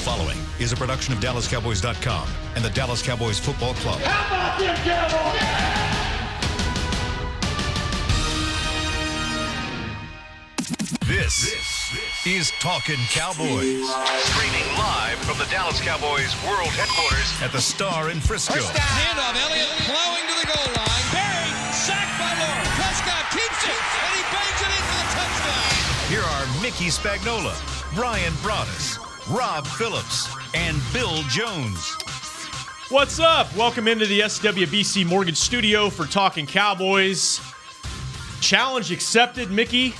following is a production of DallasCowboys.com and the Dallas Cowboys Football Club. How about them Cowboys? This is Talkin Cowboys. Streaming live from the Dallas Cowboys World Headquarters at the Star in Frisco. Handoff, Elliott plowing to the goal line. Barry, sacked by Lawrence. Prescott keeps it, and he bangs it in for the touchdown. Here are Mickey Spagnola, Brian Broaddus, Rob Phillips, and Bill Jones. What's up? Welcome into the SWBC Mortgage Studio for Talkin Cowboys. Challenge accepted, Mickey.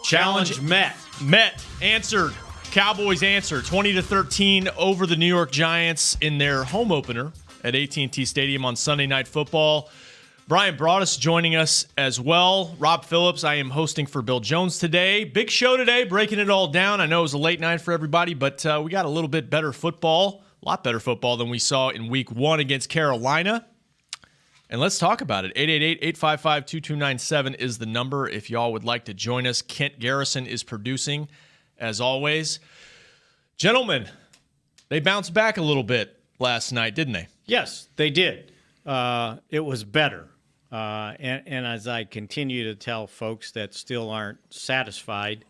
Challenge met. Answered. Cowboys answer 20-13 over the New York Giants in their home opener at AT&T Stadium on Sunday Night Football. Brian Broaddus joining us as well. Rob Phillips, I am hosting for Bill Jones today. Big show today, breaking it all down. I know it was a late night for everybody, but we got a little bit better football, a lot better football than we saw in Week 1 against Carolina. And let's talk about it. 888-855-2297 is the number if y'all would like to join us. Kent Garrison is producing, as always. Gentlemen, they bounced back a little bit last night, didn't they? Yes, they did. It was better. And as I continue to tell folks that still aren't satisfied,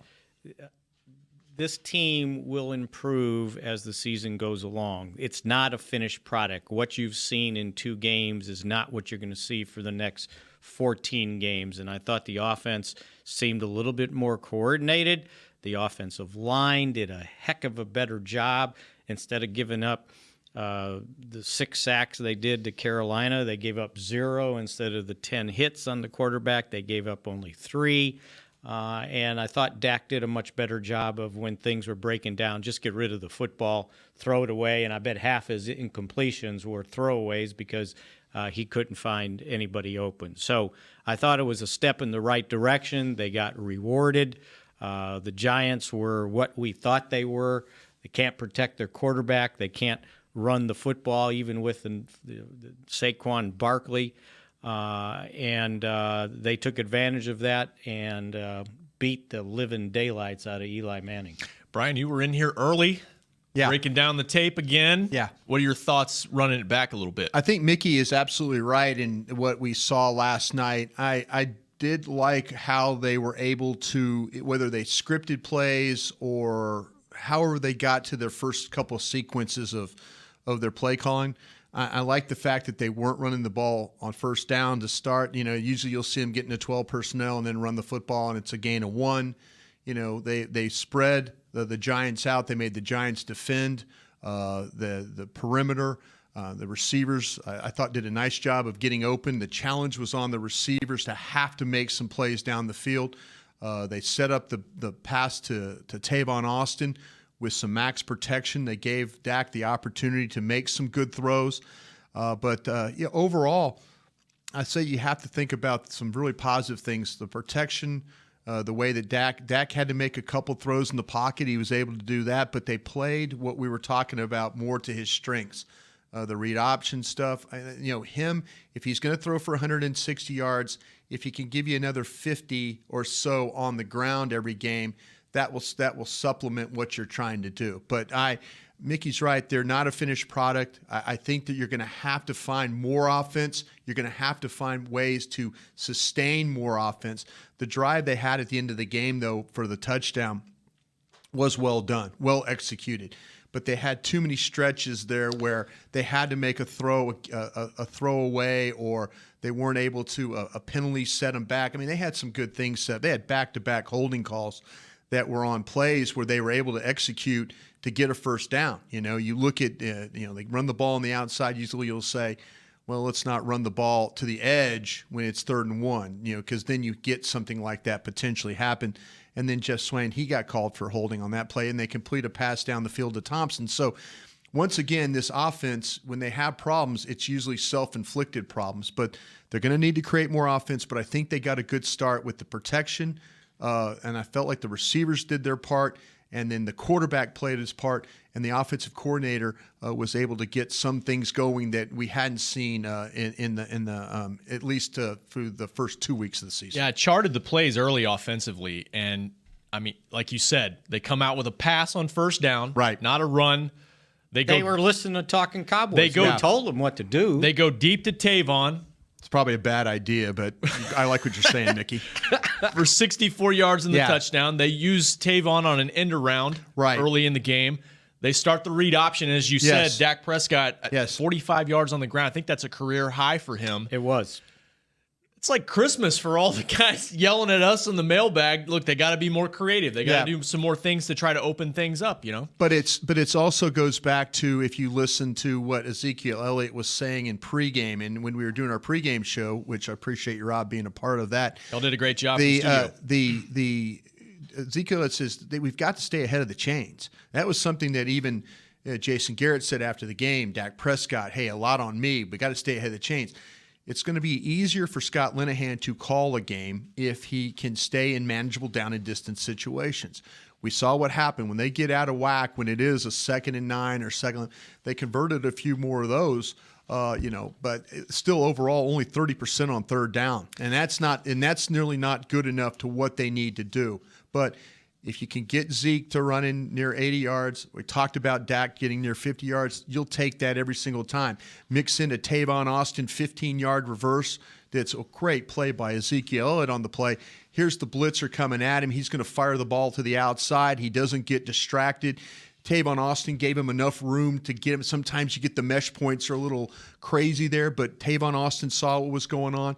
this team will improve as the season goes along. It's not a finished product. What you've seen in 2 games is not what you're going to see for the next 14 games. And I thought the offense seemed a little bit more coordinated. The offensive line did a heck of a better job. Instead of giving up the 6 sacks they did to Carolina, they gave up 0. Instead of the 10 hits on the quarterback, they gave up only 3. And I thought Dak did a much better job of when things were breaking down, just get rid of the football, throw it away. And I bet half his incompletions were throwaways because he couldn't find anybody open. So I thought it was a step in the right direction. They got rewarded. The Giants were what we thought they were. They can't protect their quarterback. They can't run the football, even with the Saquon Barkley. And they took advantage of that and beat the living daylights out of Eli Manning. Brian, you were in here early, breaking down the tape again. Yeah. What are your thoughts running it back a little bit? I think Mickey is absolutely right in what we saw last night. I did like how they were able to, whether they scripted plays or however they got to their first couple of sequences of their play calling. I like the fact that they weren't running the ball on first down to start. You know, usually you'll see them getting to 12 personnel and then run the football, and it's a gain of 1. You know, they spread the Giants out. They made the Giants defend the perimeter. The receivers, I thought, did a nice job of getting open. The challenge was on the receivers to have to make some plays down the field. They set up the pass to Tavon Austin with some max protection. They gave Dak the opportunity to make some good throws. But overall, I say you have to think about some really positive things. The protection, the way that Dak had to make a couple throws in the pocket. He was able to do that, but they played what we were talking about more to his strengths. The read option stuff. Him, if he's going to throw for 160 yards, if he can give you another 50 or so on the ground every game, that will supplement what you're trying to do. But Mickey's right. They're not a finished product. I think that you're going to have to find more offense. You're going to have to find ways to sustain more offense. The drive they had at the end of the game, though, for the touchdown was well done, well executed. But they had too many stretches there where they had to make a throwaway, or they weren't able to a penalty set them back. I mean, they had some good things set. They had back-to-back holding calls that were on plays where they were able to execute to get a first down. You know, you look at, they run the ball on the outside. Usually you'll say, well, let's not run the ball to the edge when it's 3rd and 1, because then you get something like that potentially happen. And then Jeff Swain, he got called for holding on that play, and they complete a pass down the field to Thompson. So once again, this offense, when they have problems, it's usually self-inflicted problems. But they're going to need to create more offense, but I think they got a good start with the protection. And I felt like the receivers did their part, and then the quarterback played his part, and the offensive coordinator was able to get some things going that we hadn't seen in the at least through the first 2 weeks of the season. Yeah, it charted the plays early offensively, and I mean, like you said, they come out with a pass on first down, right? Not a run. They were listening to Talkin Cowboys. They told them what to do. They go deep to Tavon. It's probably a bad idea, but I like what you're saying, Mickey. For 64 yards in the touchdown. They use Tavon on an end around early in the game. They start the read option. As you said, Dak Prescott, 45 yards on the ground. I think that's a career high for him. It was. It's like Christmas for all the guys yelling at us in the mailbag. Look, they got to be more creative. They got to do some more things to try to open things up, you know? But it's also goes back to, if you listen to what Ezekiel Elliott was saying in pregame, and when we were doing our pregame show, which I appreciate you, Rob, being a part of that. Y'all did a great job. The Ezekiel says that we've got to stay ahead of the chains. That was something that even Jason Garrett said after the game. Dak Prescott, hey, a lot on me. We got to stay ahead of the chains. It's going to be easier for Scott Linehan to call a game if he can stay in manageable down and distance situations. We saw what happened when they get out of whack, when it is a 2nd and 9 or second. They converted a few more of those, but still overall only 30% on third down, and that's nearly not good enough to what they need to do. But if you can get Zeke to run in near 80 yards, we talked about Dak getting near 50 yards, you'll take that every single time. Mix in a Tavon Austin 15-yard reverse. That's a great play by Ezekiel Elliott on the play. Here's the blitzer coming at him. He's going to fire the ball to the outside. He doesn't get distracted. Tavon Austin gave him enough room to get him. Sometimes you get the mesh points are a little crazy there, but Tavon Austin saw what was going on.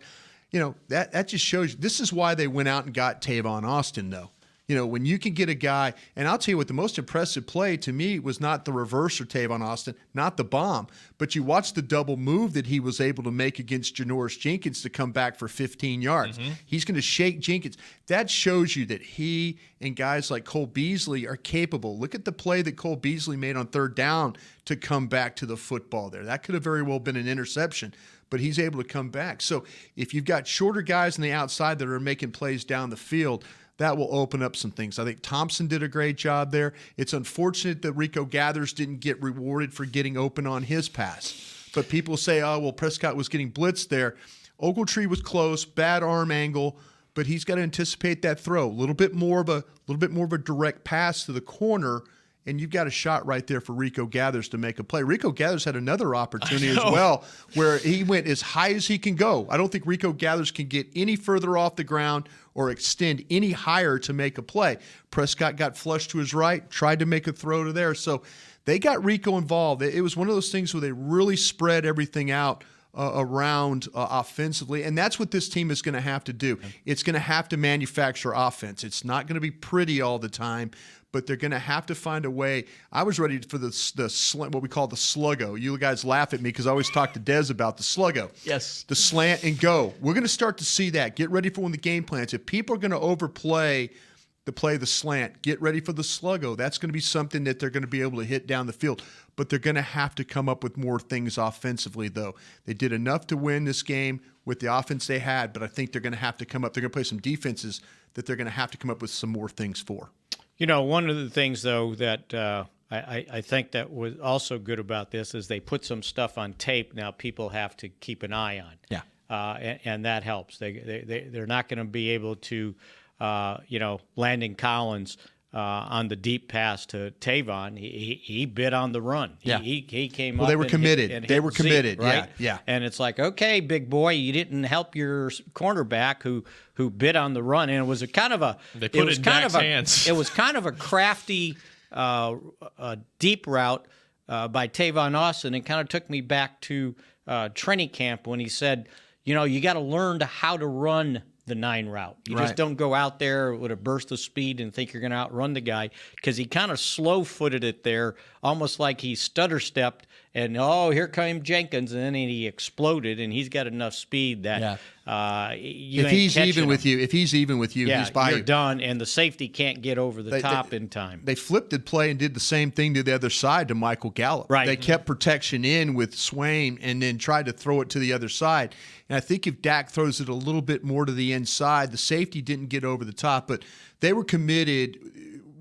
You know, that just shows you. This is why they went out and got Tavon Austin, though. You know, when you can get a guy, and I'll tell you what, the most impressive play to me was not the reverse for Tavon Austin, not the bomb, but you watch the double move that he was able to make against Janoris Jenkins to come back for 15 yards. Mm-hmm. He's going to shake Jenkins. That shows you that he and guys like Cole Beasley are capable. Look at the play that Cole Beasley made on third down to come back to the football there. That could have very well been an interception, but he's able to come back. So if you've got shorter guys on the outside that are making plays down the field, that will open up some things. I think Thompson did a great job there. It's unfortunate that Rico Gathers didn't get rewarded for getting open on his pass. But people say, oh, well, Prescott was getting blitzed there. Ogletree was close, bad arm angle, but he's got to anticipate that throw. A little bit more of a direct pass to the corner, and you've got a shot right there for Rico Gathers to make a play. Rico Gathers had another opportunity as well where he went as high as he can go. I don't think Rico Gathers can get any further off the ground or extend any higher to make a play. Prescott got flushed to his right, tried to make a throw to there. So they got Rico involved. It was one of those things where they really spread everything out around offensively, and that's what this team is going to have to do. It's going to have to manufacture offense. It's not going to be pretty all the time, but they're going to have to find a way. I was ready for what we call the sluggo. You guys laugh at me because I always talk to Dez about the sluggo. Yes. The slant and go. We're going to start to see that. Get ready for when the game plans. If people are going to overplay the slant, get ready for the sluggo. That's going to be something that they're going to be able to hit down the field. But they're going to have to come up with more things offensively, though. They did enough to win this game with the offense they had, but I think they're going to have to come up. They're going to play some defenses that they're going to have to come up with some more things for. You know, one of the things, though, that I think that was also good about this is they put some stuff on tape now people have to keep an eye on. Yeah. And that helps. They're not going to be able to, Landon Collins on the deep pass to Tavon, he bit on the run. He came up. Well, they were committed. They were committed, right? Yeah. And it's like, okay, big boy, you didn't help your cornerback who bit on the run, and it was a kind of a. They put it in Dak's hands. It was kind of a crafty, deep route by Tavon Austin. It kind of took me back to training camp when he said, you got to learn how to run the 9 route. You just don't go out there with a burst of speed and think you're going to outrun the guy, because he kind of slow-footed it there, almost like he stutter-stepped, and here came Jenkins, and then he exploded, and he's got enough speed that if he's even with you, he's by you're you. done, and the safety can't get over the top in time. They flipped the play and did the same thing to the other side to Michael Gallup. Right. They kept protection in with Swain and then tried to throw it to the other side. And I think if Dak throws it a little bit more to the inside, the safety didn't get over the top, but they were committed.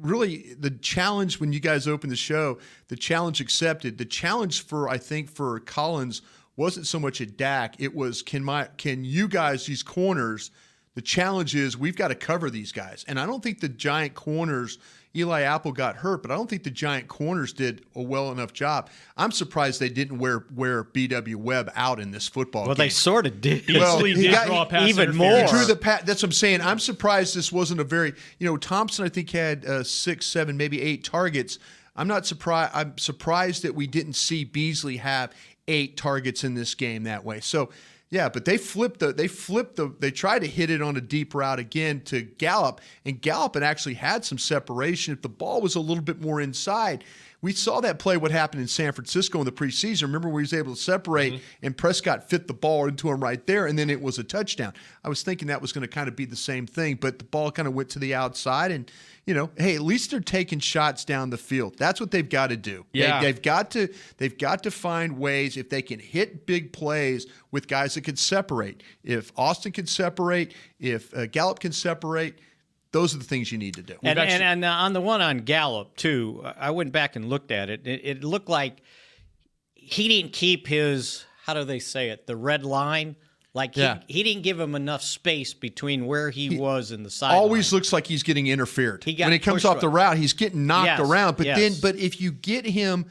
Really, the challenge when you guys opened the show, the challenge accepted. The challenge for Collins wasn't so much at Dak. It was can you guys, these corners, The challenge is we've got to cover these guys. And I don't think the giant corners, Eli Apple got hurt, but I don't think the giant corners did a well enough job. I'm surprised they didn't wear B.W. Webb out in this football game. Well, they sort of did. Beasley did draw a pass even interference. more. He drew the pass. That's what I'm saying. I'm surprised this wasn't a very, Thompson, I think, had 6, 7, maybe 8 targets. I'm not surprised. I'm surprised that we didn't see Beasley have 8 targets in this game that way. So, yeah, but they tried to hit it on a deep route again to Gallup, and Gallup had actually had some separation. If the ball was a little bit more inside, we saw that play, what happened in San Francisco in the preseason. Remember where he was able to separate and Prescott fit the ball into him right there, and then it was a touchdown. I was thinking that was going to kind of be the same thing, but the ball kind of went to the outside, and hey, at least they're taking shots down the field. That's what they've got to do. Yeah. They've got to find ways, if they can hit big plays with guys that can separate. If Austin can separate, if Gallup can separate, those are the things you need to do. And on the one on Gallup, too, I went back and looked at it. It looked like he didn't keep his, how do they say it, the red line. Like he didn't give him enough space between where he was and the sideline. Always looks like he's getting interfered. When he comes off the route, he's getting knocked around. But if you get him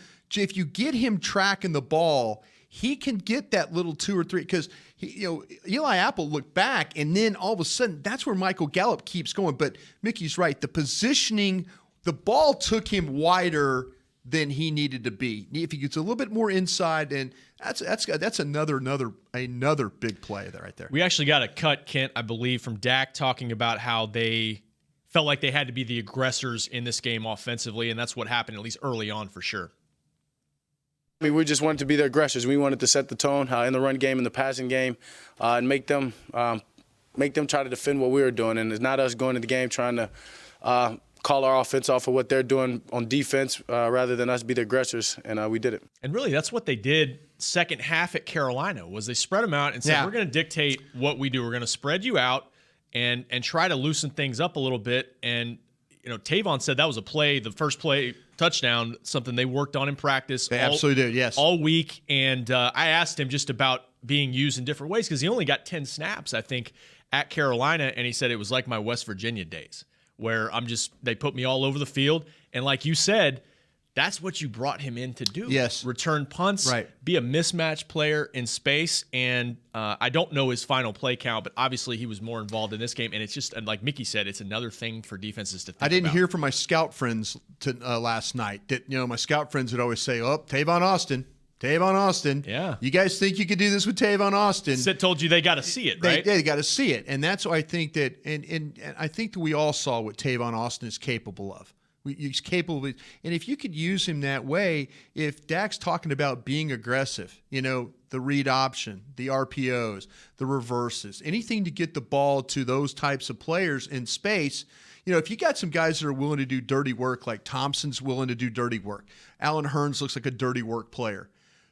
tracking the ball, he can get that little 2 or 3 because Eli Apple looked back, and then all of a sudden that's where Michael Gallup keeps going. But Mickey's right. The positioning, the ball took him wider than he needed to be. If he gets a little bit more inside, and that's another big play there right there. We actually got a cut, Kent, I believe, from Dak talking about how they felt like they had to be the aggressors in this game offensively, and that's what happened at least early on for sure. I mean, we just wanted to be the aggressors. We wanted to set the tone in the run game and the passing game, and make them try to defend what we were doing. And it's not us going to the game trying to call our offense off of what they're doing on defense rather than us be the aggressors, and we did it. And really, that's what they did second half at Carolina, was they spread them out and said, we're going to dictate what we do. We're going to spread you out and try to loosen things up a little bit. And, Tavon said that was the first play touchdown, something they worked on in practice. They absolutely did, yes. All week. And I asked him just about being used in different ways because he only got 10 snaps, I think, at Carolina, and he said it was like my West Virginia days, where they put me all over the field. And like you said, that's what you brought him in to do. Yes. Return punts, right. Be a mismatch player in space. And I don't know his final play count, but obviously he was more involved in this game. And it's just, like Mickey said, it's another thing for defenses to think about. I didn't hear from my scout friends last night that, my scout friends would always say, Tavon Austin. Yeah. You guys think you could do this with Tavon Austin? Sid told you they got to see it, right? They got to see it. And that's why I think that, and I think that we all saw what Tavon Austin is capable of. He's capable of, and if you could use him that way, if Dak's talking about being aggressive, the read option, the RPOs, the reverses, anything to get the ball to those types of players in space. If you got some guys that are willing to do dirty work, like Thompson's willing to do dirty work, Alan Hearns looks like a dirty work player.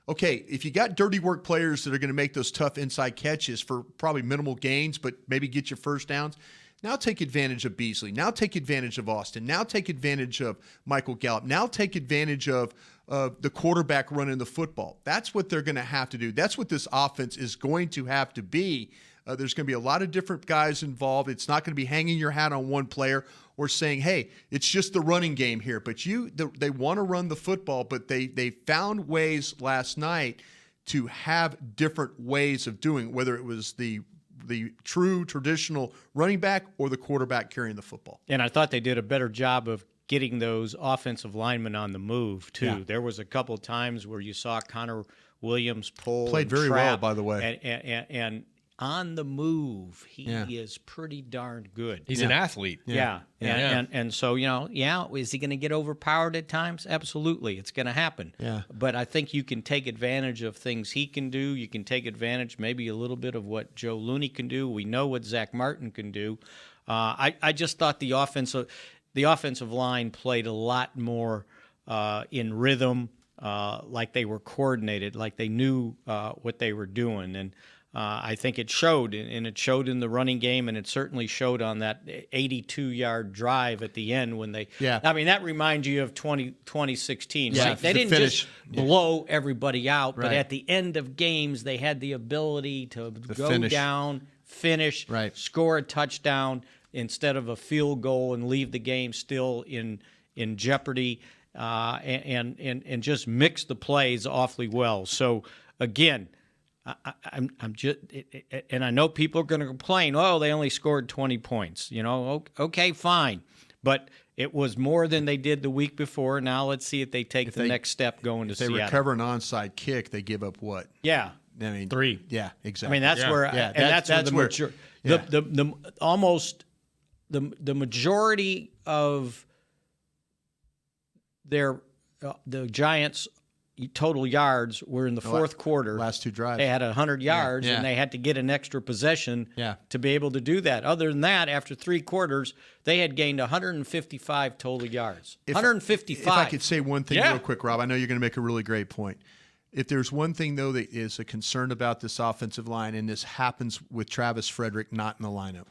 Okay, if you got dirty work players that are going to make those tough inside catches for probably minimal gains, but maybe get you first downs, now take advantage of Beasley. Now take advantage of Austin. Now take advantage of Michael Gallup. Now take advantage of the quarterback running the football. That's what they're going to have to do. That's what this offense is going to have to be. There's going to be a lot of different guys involved. It's not going to be hanging your hat on one player or saying, hey, it's just the running game here. But they want to run the football, but they found ways last night to have different ways of doing it, whether it was the true traditional running back or the quarterback carrying the football. And I thought they did a better job of getting those offensive linemen on the move, too. Yeah. There was a couple of times where you saw Connor Williams pull. Played very well, by the way. And on the move, he is pretty darn good. He's an athlete. Yeah. And so, is he going to get overpowered at times? Absolutely. It's going to happen. Yeah. But I think you can take advantage of things he can do. You can take advantage maybe a little bit of what Joe Looney can do. We know what Zach Martin can do. I just thought the offensive line played a lot more in rhythm, like they were coordinated, like they knew what they were doing. And I think it showed, and it showed in the running game, and it certainly showed on that 82-yard drive at the end when they. Yeah. I mean, that reminds you of 2016. Yeah, right? They didn't just blow everybody out, but Right. at the end of games, they had the ability to go finish. down, finish, score a touchdown instead of a field goal and leave the game still in jeopardy, and just mix the plays awfully well. So again, I'm just, and I know people are going to complain, oh, they only scored 20 points. Okay, fine. But it was more than they did the week before. Now let's see if they take the next step going to Seattle. If they recover an onside kick, they give up what? Yeah. I mean, 3. Yeah, exactly. I mean, that's where, and that's where the majority of the Giants' total yards were in the fourth quarter. Last 2 drives. They had 100 yards, and they had to get an extra possession to be able to do that. Other than that, after 3 quarters, they had gained 155 total yards. 155. If I could say one thing real quick, Rob, I know you're going to make a really great point. If there's one thing, though, that is a concern about this offensive line, and this happens with Travis Frederick not in the lineup,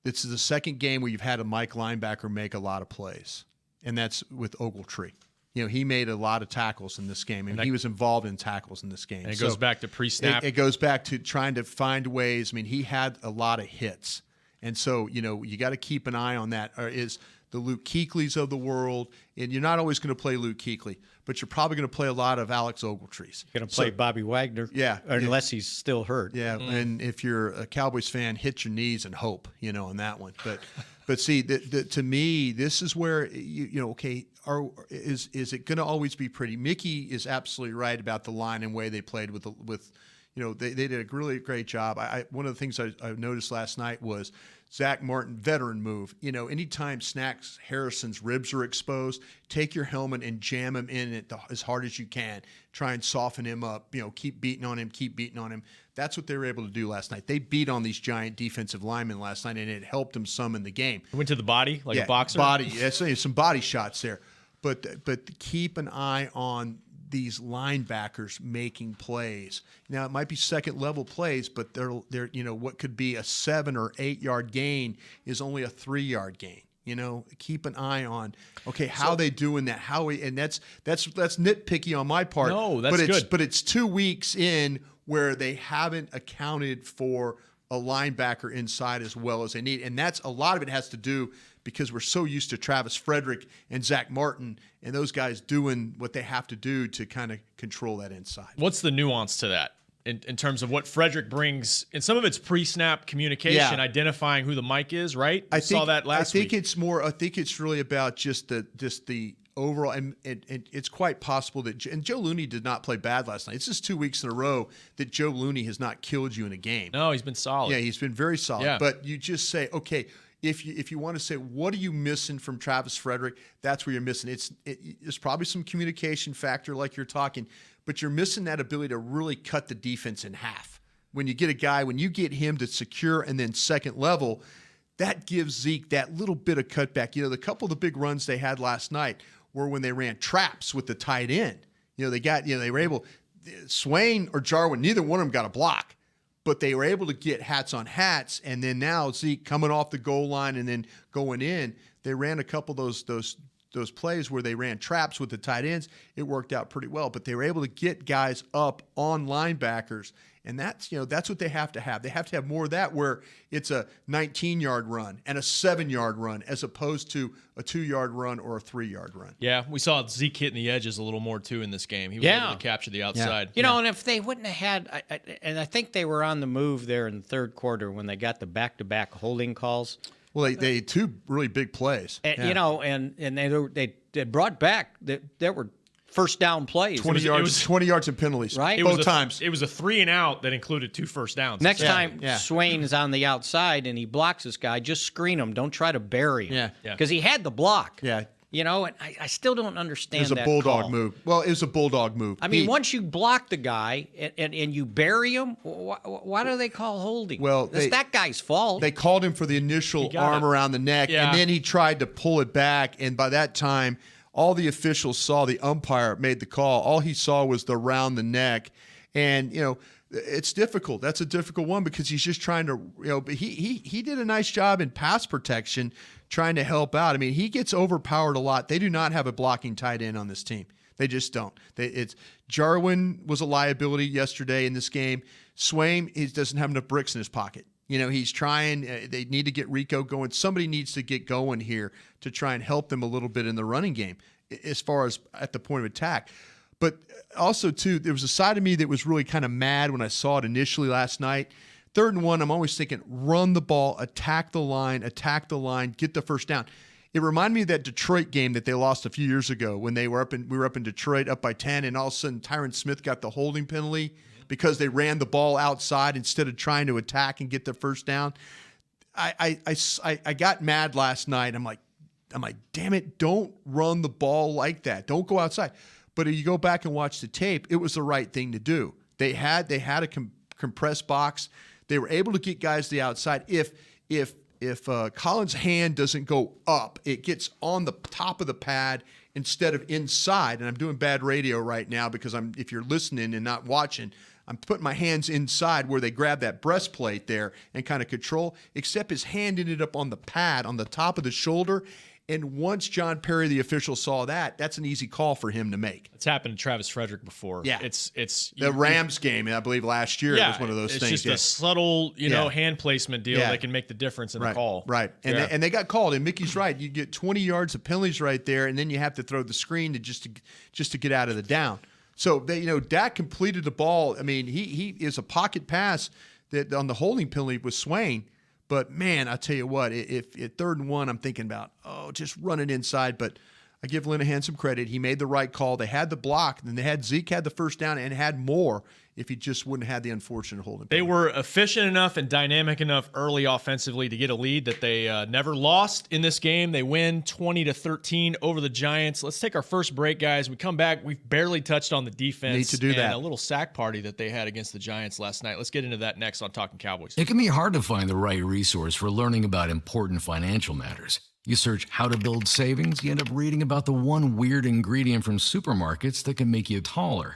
this is the second game where you've had a Mike linebacker make a lot of plays, and that's with Ogletree. He made a lot of tackles in this game, and he was involved in tackles in this game. And it goes back to pre-snap. It goes back to trying to find ways. I mean, he had a lot of hits. And so, you got to keep an eye on that. Is the Luke Kuechly's of the world, and you're not always going to play Luke Kuechly, but you're probably going to play a lot of Alex Ogletrees. You're going to play Bobby Wagner, unless he's still hurt. Yeah, and if you're a Cowboys fan, hit your knees and hope, on that one. But see, to me, this is where is it going to always be pretty? Mickey is absolutely right about the line and way they played with they did a really great job. One of the things I noticed last night was Zach Martin, veteran move. Anytime Snacks Harrison's ribs are exposed, take your helmet and jam him in it as hard as you can. Try and soften him up. Keep beating on him. That's what they were able to do last night. They beat on these giant defensive linemen last night, and it helped them some in the game. Went to the body like a boxer? Body. Some body shots there. But keep an eye on these linebackers making plays. Now it might be second level plays, but they're what could be a 7 or 8 yard gain is only a 3 yard gain. Keep an eye on how they doing that. And that's nitpicky on my part. No, that's good. But it's 2 weeks in where they haven't accounted for a linebacker inside as well as they need, and that's a lot of it has to do because we're so used to Travis Frederick and Zach Martin and those guys doing what they have to do to kind of control that inside. What's the nuance to that in terms of what Frederick brings? And some of it's pre-snap communication, identifying who the mic is, right? I saw that last week. I think it's really about just the overall, and it's quite possible that and Joe Looney did not play bad last night. It's just 2 weeks in a row that Joe Looney has not killed you in a game. No, he's been solid. Yeah, he's been very solid. Yeah. But you just say, okay, if you want to say, what are you missing from Travis Frederick? That's where you're missing. It's probably some communication factor like you're talking, but you're missing that ability to really cut the defense in half. When you get him to secure and then second level, that gives Zeke that little bit of cutback. The couple of the big runs they had last night were when they ran traps with the tight end. They were able, Swain or Jarwin, neither one of them got a block, but they were able to get hats on hats. And then now Zeke coming off the goal line and then going in, they ran a couple of those plays where they ran traps with the tight ends. It worked out pretty well, but they were able to get guys up on linebackers. And that's what they have to have. They have to have more of that where it's a 19-yard run and a 7-yard run as opposed to a 2-yard run or a 3-yard run. Yeah, we saw Zeke hitting the edges a little more, too, in this game. He was able to capture the outside. Yeah. And if they wouldn't have had and I think they were on the move there in the third quarter when they got the back-to-back holding calls. Well, they had 2 really big plays. And, and they brought back that were first down plays. 20 yards and penalties. Right? Both times. It was a 3 and out that included 2 first downs. Next time Swain is on the outside and he blocks this guy, just screen him. Don't try to bury him. Yeah. Because he had the block. Yeah. And I still don't understand that. It was a bulldog call. move. Well, it was a bulldog move. I mean, once you block the guy and you bury him, why do they call holding? Well, it's that guy's fault. They called him for the initial arm around the neck, and then he tried to pull it back, and by that time, all the officials saw, the umpire made the call. All he saw was the round the neck, and it's difficult. That's a difficult one because he's just trying to, but he did a nice job in pass protection, trying to help out. I mean, he gets overpowered a lot. They do not have a blocking tight end on this team. They just don't. Jarwin was a liability yesterday in this game. Swain, he doesn't have enough bricks in his pocket. He's trying. They need to get Rico going. Somebody needs to get going here to try and help them a little bit in the running game as far as at the point of attack. But also, too, there was a side of me that was really kind of mad when I saw it initially last night. 3rd and 1, I'm always thinking, run the ball, attack the line, get the first down. It reminded me of that Detroit game that they lost a few years ago when we were up in Detroit up by 10, and all of a sudden Tyron Smith got the holding penalty because they ran the ball outside instead of trying to attack and get the first down. I got mad last night. I'm like, damn it, don't run the ball like that. Don't go outside. But if you go back and watch the tape, it was the right thing to do. They had a compressed box. They were able to get guys to the outside. If Collins' hand doesn't go up, it gets on the top of the pad instead of inside. And I'm doing bad radio right now because if you're listening and not watching, I'm putting my hands inside where they grab that breastplate there and kind of control, except his hand ended up on the pad on the top of the shoulder. And once John Perry, the official, saw that, that's an easy call for him to make. It's happened to Travis Frederick before. Yeah. It's the Rams game, I believe, last year. Yeah, it was one of those things. It's just a subtle, hand placement deal that can make the difference in the call. Right. And they got called. And Mickey's right. You get 20 yards of penalties right there, and then you have to throw the screen to get out of the down. So Dak completed the ball. I mean, he is a pocket pass that on the holding penalty with Swain. But, man, I tell you what, if at 3rd and 1, I'm thinking about, just run it inside. But I give Linehan some credit. He made the right call. They had the block. And then Zeke had the first down and had more if he just wouldn't have had the unfortunate holding. They were efficient enough and dynamic enough early offensively to get a lead that they never lost in this game. They win 20-13 over the Giants. Let's take our first break, guys. We come back. We've barely touched on the defense. Need to do that. A little sack party that they had against the Giants last night. Let's get into that next on Talkin Cowboys. It can be hard to find the right resource for learning about important financial matters. You search how to build savings, you end up reading about the one weird ingredient from supermarkets that can make you taller.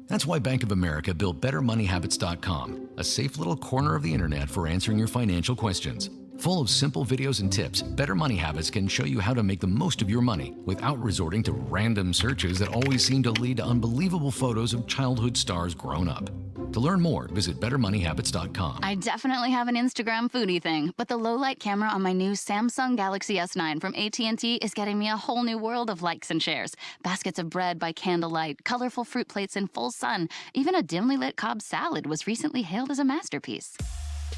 That's why Bank of America built BetterMoneyHabits.com, a safe little corner of the internet for answering your financial questions. Full of simple videos and tips, Better Money Habits can show you how to make the most of your money without resorting to random searches that always seem to lead to unbelievable photos of childhood stars grown up. To learn more, visit BetterMoneyHabits.com. I definitely have an Instagram foodie thing, but the low-light camera on my new Samsung Galaxy S9 from AT&T is getting me a whole new world of likes and shares. Baskets of bread by candlelight, colorful fruit plates in full sun. Even a dimly lit Cobb salad was recently hailed as a masterpiece.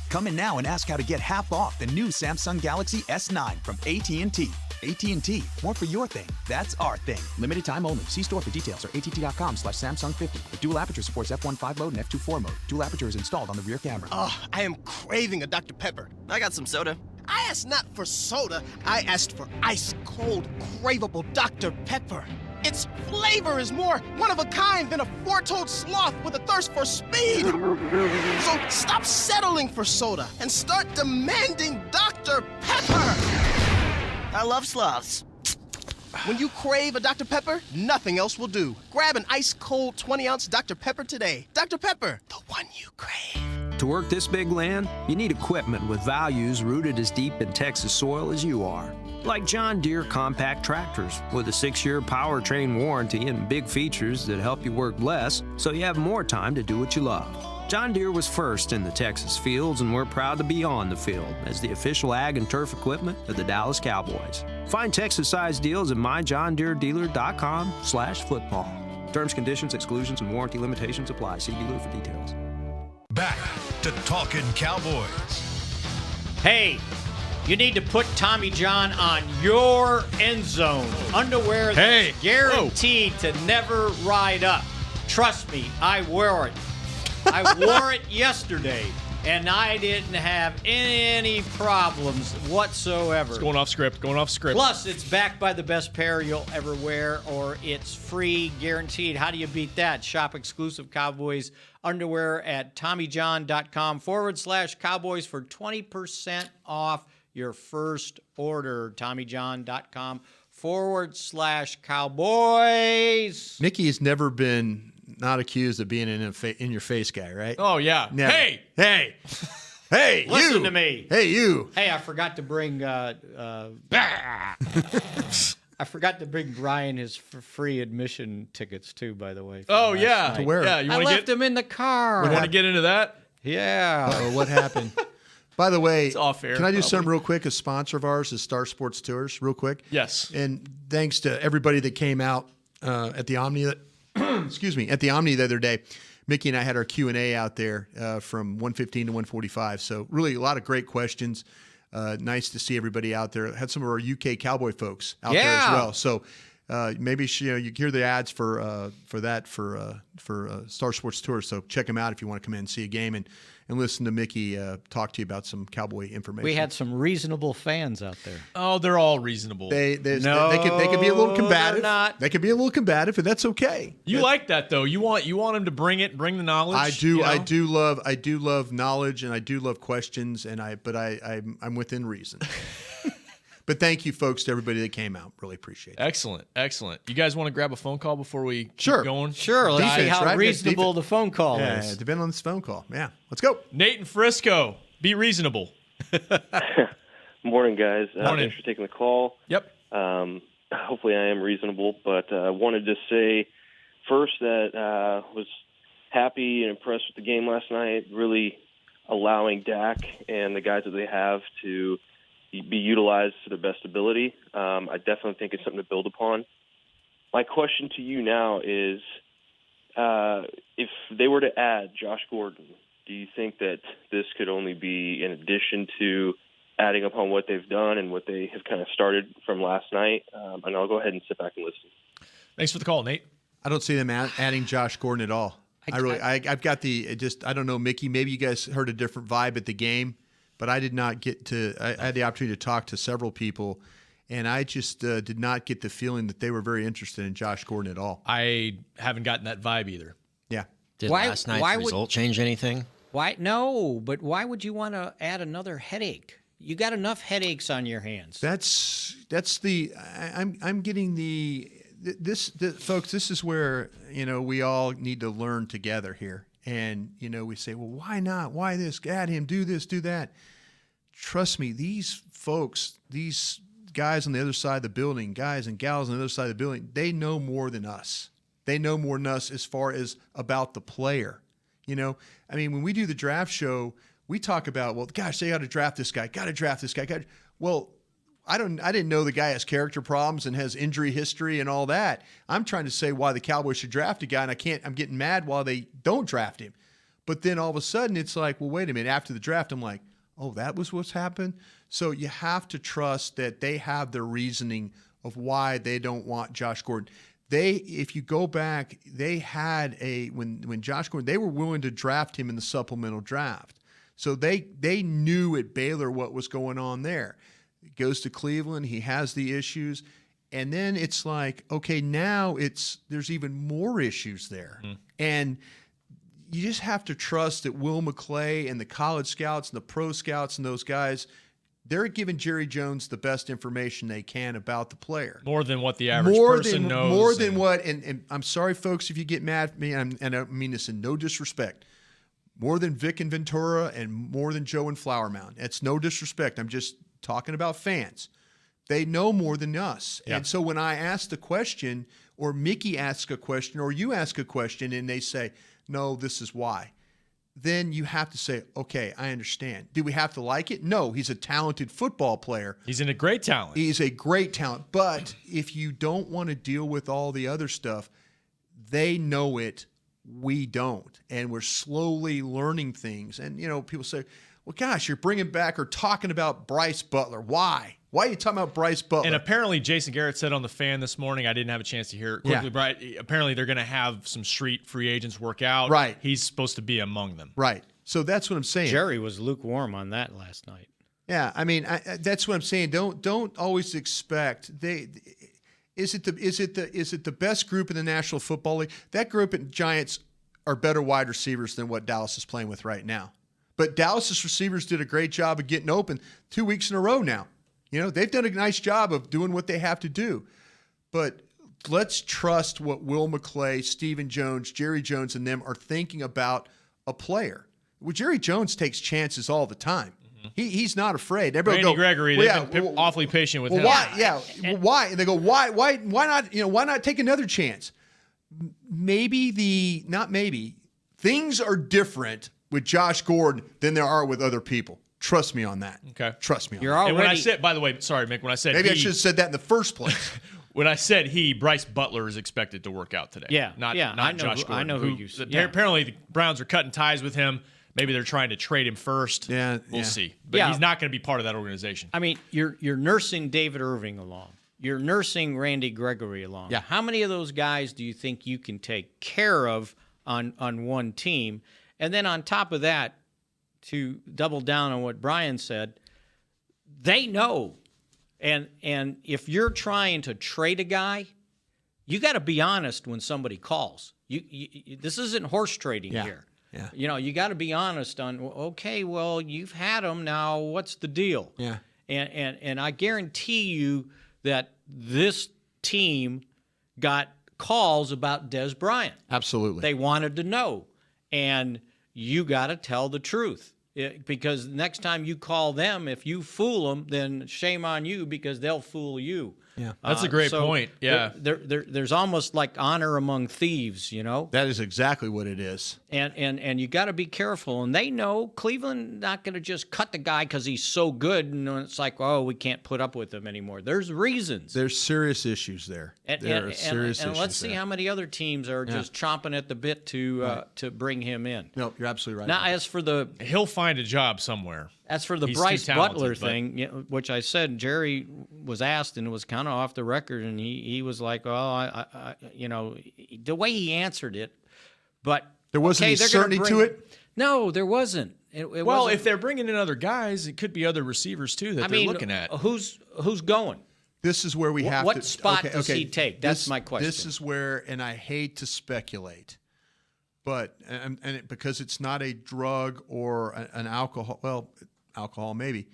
Come in now and ask how to get half off the new Samsung Galaxy S9 from AT&T. AT&T, more for your thing. That's our thing. Limited time only. See store for details or att.com/Samsung50. The dual aperture supports f1.5 mode and f2.4 mode. Dual aperture is installed on the rear camera. Oh, I am craving a Dr. Pepper. I got some soda. I asked not for soda. I asked for ice-cold, craveable Dr. Pepper. Its flavor is more one-of-a-kind than a four-toed sloth with a thirst for speed. So stop settling for soda and start demanding Dr. Pepper. I love sloths. When you crave a Dr. Pepper, nothing else will do. Grab an ice-cold 20-ounce Dr. Pepper today. Dr. Pepper, the one you crave. To work this big land, you need equipment with values rooted as deep in Texas soil as you are. Like John Deere compact tractors with a 6-year powertrain warranty and big features that help you work less so you have more time to do what you love. John Deere was first in the Texas fields, and we're proud to be on the field as the official ag and turf equipment of the Dallas Cowboys. Find Texas-sized deals at myjohndeeredealer.com/football. Terms, conditions, exclusions, and warranty limitations apply. See dealer for details. Back to Talkin Cowboys. Hey, you need to put Tommy John on your end zone. Underwear that's guaranteed to never ride up. Trust me, I wore it. I wore it yesterday, and I didn't have any problems whatsoever. It's going off script. Plus, it's backed by the best pair you'll ever wear, or it's free, guaranteed. How do you beat that? Shop exclusive Cowboys underwear at TommyJohn.com/Cowboys for 20% off your first order. TommyJohn.com/Cowboys. Mickey has never been not accused of being an in-your-face guy, right? Oh, yeah. Never. Hey! Hey, Listen to me. Hey, you. Hey, I forgot to bring I forgot to bring Brian his free admission tickets, too, by the way. Oh, yeah. To where? Yeah, I left them in the car. You want to get into that? Yeah. Oh, what happened? By the way, It's off air, can I do probably. something real quick? A sponsor of ours is Star Sports Tours, real quick. Yes. And thanks to everybody that came out at the Omni, excuse me, at the Omni the other day. Mickey and I had our Q&A out there from 1:15 to 1:45. So really a lot of great questions. Nice to see everybody out there. Had some of our UK Cowboy folks out there as well. So maybe you hear the ads for Star Sports Tours. So check them out if you want to come in and see a game and listen to Mickey talk to you about some Cowboy information. We had some reasonable fans out there. Oh, they're all reasonable. They could be a little combative. They're not. They could be a little combative, and that's okay. You like that though. You want them to bring the knowledge. I do. You know? I do love knowledge, and I do love questions, but I'm within reason. But thank you, folks, to everybody that came out. Really appreciate it. Excellent. You guys want to grab a phone call before we Sure. keep going? Sure, let's see Defense, how right? reasonable the phone call Yeah, is. depending on this phone call. Yeah, let's go. Nate and Frisco, be reasonable. Morning, guys. Morning. Thanks for taking the call. Yep. Hopefully I am reasonable, but I wanted to say first that was happy and impressed with the game last night, really allowing Dak and the guys that they have to be utilized to their best ability. I definitely think it's something to build upon. My question to you now is, if they were to add Josh Gordon, do you think that this could only be in addition to adding upon what they've done and what they have kind of started from last night? And I'll go ahead and sit back and listen. Thanks for the call, Nate. I don't see them adding Josh Gordon at all. I've got I don't know, Mickey, maybe you guys heard a different vibe at the game, but I did not get to, I had the opportunity to talk to several people, and I just did not get the feeling that they were very interested in Josh Gordon at all. I haven't gotten that vibe either. Yeah. Did last night's result change anything? Why? No, but why would you want to add another headache? You got enough headaches on your hands. I'm getting this folks, this is where, we all need to learn together here. And, we say, well, why not? Why this? Add him, do this, do that. Trust me, these folks, these guys on the other side of the building, guys and gals on the other side of the building, they know more than us. They know more than us as far as about the player. When we do the draft show, we talk about, well, gosh, they got to draft this guy. Well, I didn't know the guy has character problems and has injury history and all that. I'm trying to say why the Cowboys should draft a guy, and I'm getting mad while they don't draft him. But then all of a sudden it's like, well, wait a minute. After the draft, I'm like, oh, that was what's happened? So you have to trust that they have their reasoning of why they don't want Josh Gordon. If you go back, they had when Josh Gordon, they were willing to draft him in the supplemental draft. So they knew at Baylor what was going on there. He goes to Cleveland, he has the issues, and then it's like, okay, now there's even more issues there. And you just have to trust that Will McClay and the college scouts and the pro scouts and those guys, they're giving Jerry Jones the best information they can about the player. More than what the average person knows. More than what, and I'm sorry, folks, if you get mad at me, and I mean this in no disrespect, more than Vic and Ventura and more than Joe and Flower Mound. It's no disrespect. I'm just talking about fans. They know more than us. Yeah. And so when I ask the question, or Mickey asks a question, or you ask a question, and they say, no, this is why, then you have to say, okay, I understand. Do we have to like it? No, he's a talented football player. He's a great talent. He's a great talent. But if you don't want to deal with all the other stuff, they know it, we don't. And we're slowly learning things. And, people say, well, gosh, you're bringing back or talking about Bryce Butler. Why? Why are you talking about Bryce Butler? And apparently Jason Garrett said on The Fan this morning, I didn't have a chance to hear it quickly, but apparently they're going to have some street free agents work out. Right. He's supposed to be among them. Right. So that's what I'm saying. Jerry was lukewarm on that last night. Yeah, that's what I'm saying. Don't always expect is it the best group in the National Football League? That group of Giants are better wide receivers than what Dallas is playing with right now. But Dallas's receivers did a great job of getting open 2 weeks in a row now. They've done a nice job of doing what they have to do. But let's trust what Will McClay, Stephen Jones, Jerry Jones, and them are thinking about a player. Well, Jerry Jones takes chances all the time. He's not afraid. Everybody Randy Gregory, they've been awfully patient with him. Why? Yeah. Why? And they go, why not? Why not take another chance? Things are different with Josh Gordon than there are with other people. Trust me on that. Okay. Trust me on You're that. And when I said, by the way, sorry, Mick, when I said Maybe I he, should have said that in the first place. when I said Bryce Butler is expected to work out today. Not Josh Gordon. I know who you said. Yeah. Apparently the Browns are cutting ties with him. Maybe they're trying to trade him first. We'll see. But he's not going to be part of that organization. I mean, you're nursing David Irving along. You're nursing Randy Gregory along. Yeah. How many of those guys do you think you can take care of on one team? And then on top of that, to double down on what Brian said, they know. And if you're trying to trade a guy, you got to be honest when somebody calls. You this isn't horse trading here. Yeah. You know, you got to be honest on, okay, well, you've had him now. What's the deal? Yeah. And I guarantee you that this team got calls about Des Bryant. Absolutely. They wanted to know. And you got to tell the truth. Because next time you call them, if you fool them, then shame on you because they'll fool you. Yeah, that's a great point. Yeah, there's almost like honor among thieves, you know. That is exactly what it is. And you got to be careful. And they know Cleveland not going to just cut the guy because he's so good, and it's like, oh, we can't put up with him anymore. There's reasons. There's serious issues there. And let's see how many other teams are just chomping at the bit to bring him in. No, you're absolutely right. Now, as for he'll find a job somewhere. As for the He's Bryce too talented, Butler thing, which I said, Jerry was asked and it was kind of off the record, and he was like, "Well, I the way he answered it, but there wasn't any certainty to it." No, there wasn't. It well, wasn't. if they're bringing in other guys, it could be other receivers too that they're looking at. Who's going? This is where we have what to. Spot does he take? That's my question. This is where, and I hate to speculate, but because it's not a drug or an alcohol. Well, alcohol maybe.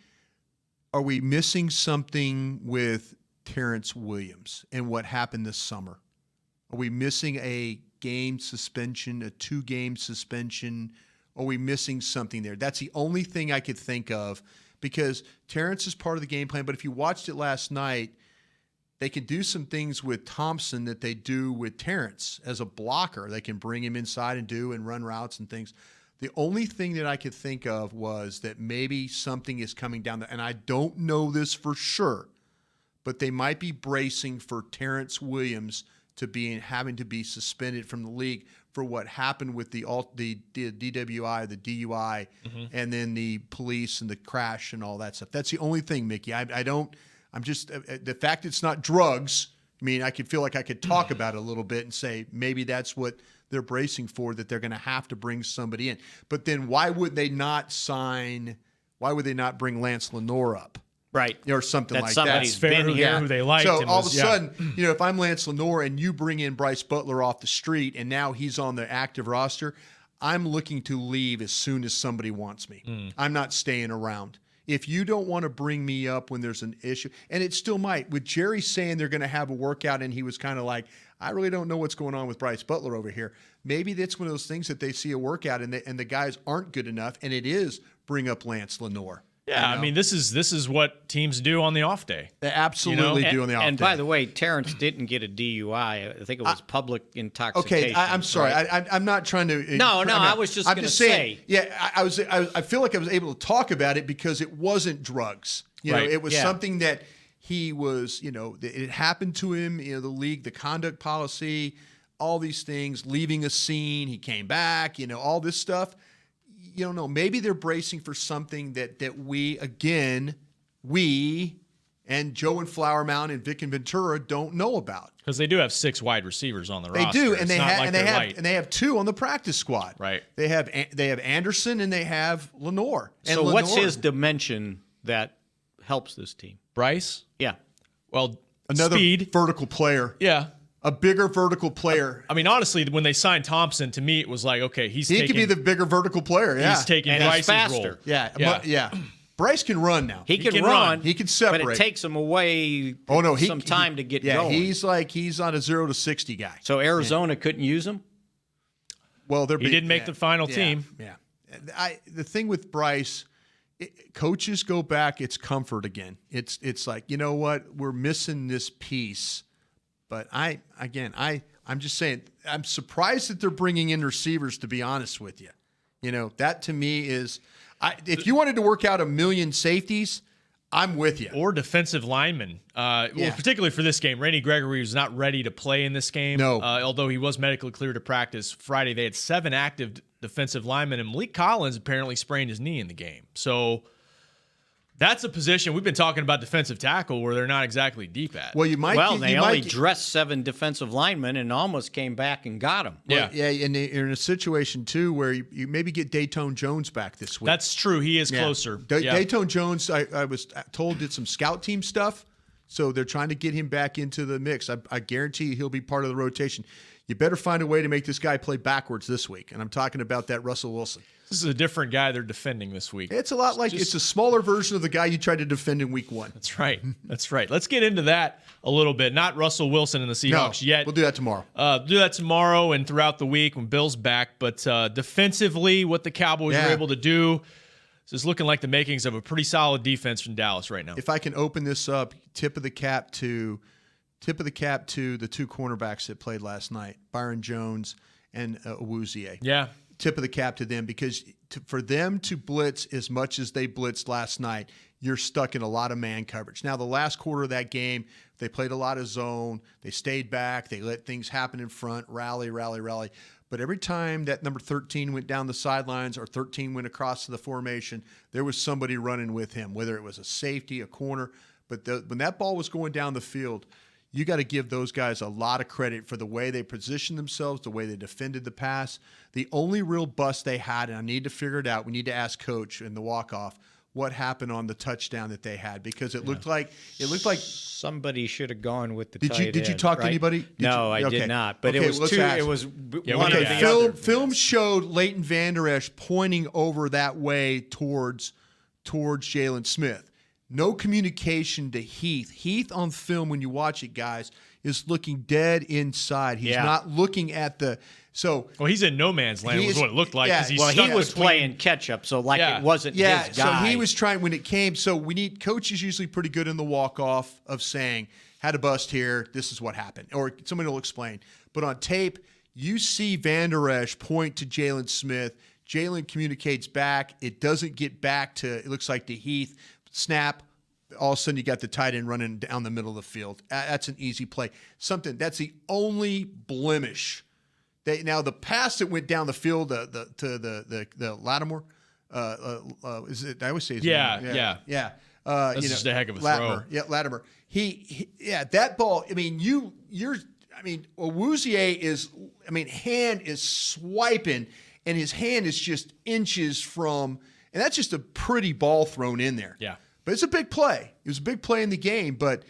Are we missing something with Terrence Williams and what happened this summer? Are we missing a game suspension, a 2-game suspension? Are we missing something there? That's the only thing I could think of, because Terrence is part of the game plan. But if you watched it last night, they can do some things with Thompson that they do with Terrence as a blocker. They can bring him inside and run routes and things. The only thing that I could think of was that maybe something is coming down there, and I don't know this for sure, but they might be bracing for Terrence Williams to be having to be suspended from the league for what happened with the DWI, the DUI, and then the police and the crash and all that stuff. That's the only thing, Mickey. I'm just the fact it's not drugs. I mean, I could feel like I could talk about it a little bit and say maybe that's what they're bracing for, that they're going to have to bring somebody in. But then why would they not bring Lance Lenore up? Right. Or something like that. Somebody's been here who they liked. So all of a sudden, if I'm Lance Lenore and you bring in Bryce Butler off the street and now he's on the active roster, I'm looking to leave as soon as somebody wants me. I'm not staying around. If you don't want to bring me up when there's an issue, and it still might, with Jerry saying they're going to have a workout and he was kind of like, I really don't know what's going on with Bryce Butler over here. Maybe that's one of those things that they see a workout and the guys aren't good enough, and it is bring up Lance Lenore. Yeah, I mean, this is what teams do on the off day. They absolutely do on the off day. And by the way, Terrence didn't get a DUI. I think it was public intoxication. Okay, I'm sorry. Right? I'm not trying to. I was just going to say. Yeah, I feel like I was able to talk about it because it wasn't drugs. You know, it was something that he was. It happened to him. The league, the conduct policy, all these things, leaving a scene. He came back. All this stuff. You don't know. Maybe they're bracing for something that we and Joe and Flower Mound and Vic and Ventura don't know about. Because they do have 6 wide receivers on the roster. They do, and they have 2 on the practice squad. Right. They have Anderson and they have Lenore. So what's his dimension that helps this team? Bryce? Yeah. Well, another speed. Vertical player. Yeah. A bigger vertical player. I mean, honestly, when they signed Thompson, to me, it was like, okay, he could be the bigger vertical player. Yeah. He's taking and Bryce's faster. role. Yeah. Bryce can run now. He can run. He can separate. But it takes him away some time to get going. Yeah, he's on a 0 to 60 guy. So Arizona couldn't use him? Well, he didn't make the final team. Yeah. The thing with Bryce, coaches go back, it's comfort again. It's like, you know what? We're missing this piece. But I'm just saying, I'm surprised that they're bringing in receivers, to be honest with you. That to me is, If you wanted to work out 1 million safeties, I'm with you. Or defensive linemen. Well, particularly for this game. Randy Gregory was not ready to play in this game. No. Although he was medically cleared to practice Friday. They had 7 active defensive linemen, and Malik Collins apparently sprained his knee in the game. So that's a position we've been talking about, defensive tackle, where they're not exactly deep at. Well, they only dressed 7 defensive linemen and almost came back and got them. And you're in a situation too where you maybe get Dayton Jones back this week. That's true. He is closer. Dayton Jones, I was told, did some scout team stuff, so they're trying to get him back into the mix. I guarantee he'll be part of the rotation. You better find a way to make this guy play backwards this week, and I'm talking about that Russell Wilson. This is a different guy they're defending this week. It's a lot like it's a smaller version of the guy you tried to defend in week 1. That's right. That's right. Let's get into that a little bit. Not Russell Wilson and the Seahawks yet. We'll do that tomorrow. Do that tomorrow and throughout the week when Bill's back. But defensively, what the Cowboys are able to do is looking like the makings of a pretty solid defense from Dallas right now. If I can open this up, tip of the cap to the 2 cornerbacks that played last night, Byron Jones and Awuzie. Yeah. Tip of the cap to them, because for them to blitz as much as they blitzed last night, you're stuck in a lot of man coverage. Now, the last quarter of that game, they played a lot of zone. They stayed back. They let things happen in front, rally. But every time that number 13 went down the sidelines or 13 went across to the formation, there was somebody running with him, whether it was a safety, a corner. But when that ball was going down the field, you got to give those guys a lot of credit for the way they positioned themselves, the way they defended the pass. The only real bust they had, and I need to figure it out, we need to ask Coach in the walk-off what happened on the touchdown that they had, because it looked like somebody should have gone with the tight end. Did you talk to anybody? I did not. But it was one of the other. Film showed Leighton Vander Esch pointing over that way towards Jalen Smith. No communication to Heath. Heath on film, when you watch it, guys, is looking dead inside. He's not looking at the Well, he's in no man's land. Was what it looked like. He was playing catch up, so it wasn't his guy. So he was trying when it came. So we need coaches usually pretty good in the walk off of saying had a bust here. This is what happened, or somebody will explain. But on tape, you see Vander Esch point to Jalen Smith. Jalen communicates back. It doesn't get back to. It looks like to Heath. Snap, all of a sudden you got the tight end running down the middle of the field. That's an easy play. That's the only blemish. Now the pass that went down the field to the Lattimore, is it? I always say his name. Yeah. That's just a heck of a Latimer. throw. Yeah, Latimer. That ball. Awuzie is. Hand is swiping, and his hand is just inches from. And that's just a pretty ball thrown in there. Yeah. But it's a big play. It was a big play in the game, but,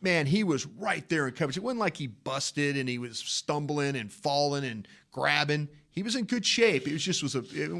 man, he was right there in coverage. It wasn't like he busted and he was stumbling and falling and grabbing. He was in good shape. It was just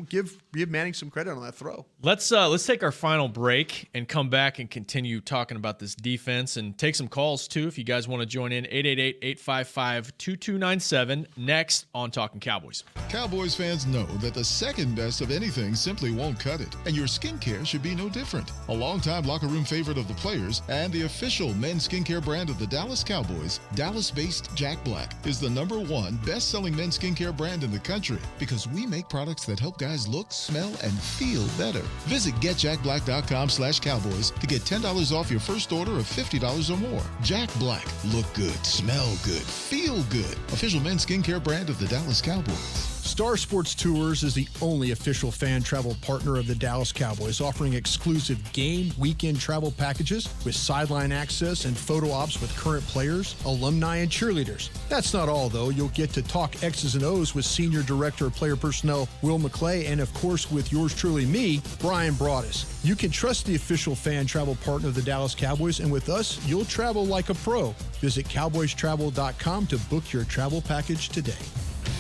give Manning some credit on that throw. Let's take our final break and come back and continue talking about this defense and take some calls too if you guys want to join in. 888-855-2297 next on Talkin Cowboys. Cowboys fans know that the second best of anything simply won't cut it, and your skincare should be no different. A longtime locker room favorite of the players and the official men's skincare brand of the Dallas Cowboys, Dallas-based Jack Black is the #1 best-selling men's skincare brand in the country. Because we make products that help guys look, smell, and feel better. Visit getjackblack.com/cowboys to get $10 off your first order of $50 or more. Jack Black. Look good, smell good, feel good. Official men's skincare brand of the Dallas Cowboys. Star Sports Tours is the only official fan travel partner of the Dallas Cowboys, offering exclusive game weekend travel packages with sideline access and photo ops with current players, alumni, and cheerleaders. That's not all, though. You'll get to talk X's and O's with Senior Director of Player Personnel Will McClay, and of course with yours truly, me, Brian Broaddus. You can trust the official fan travel partner of the Dallas Cowboys, and with us, you'll travel like a pro. Visit cowboystravel.com to book your travel package today.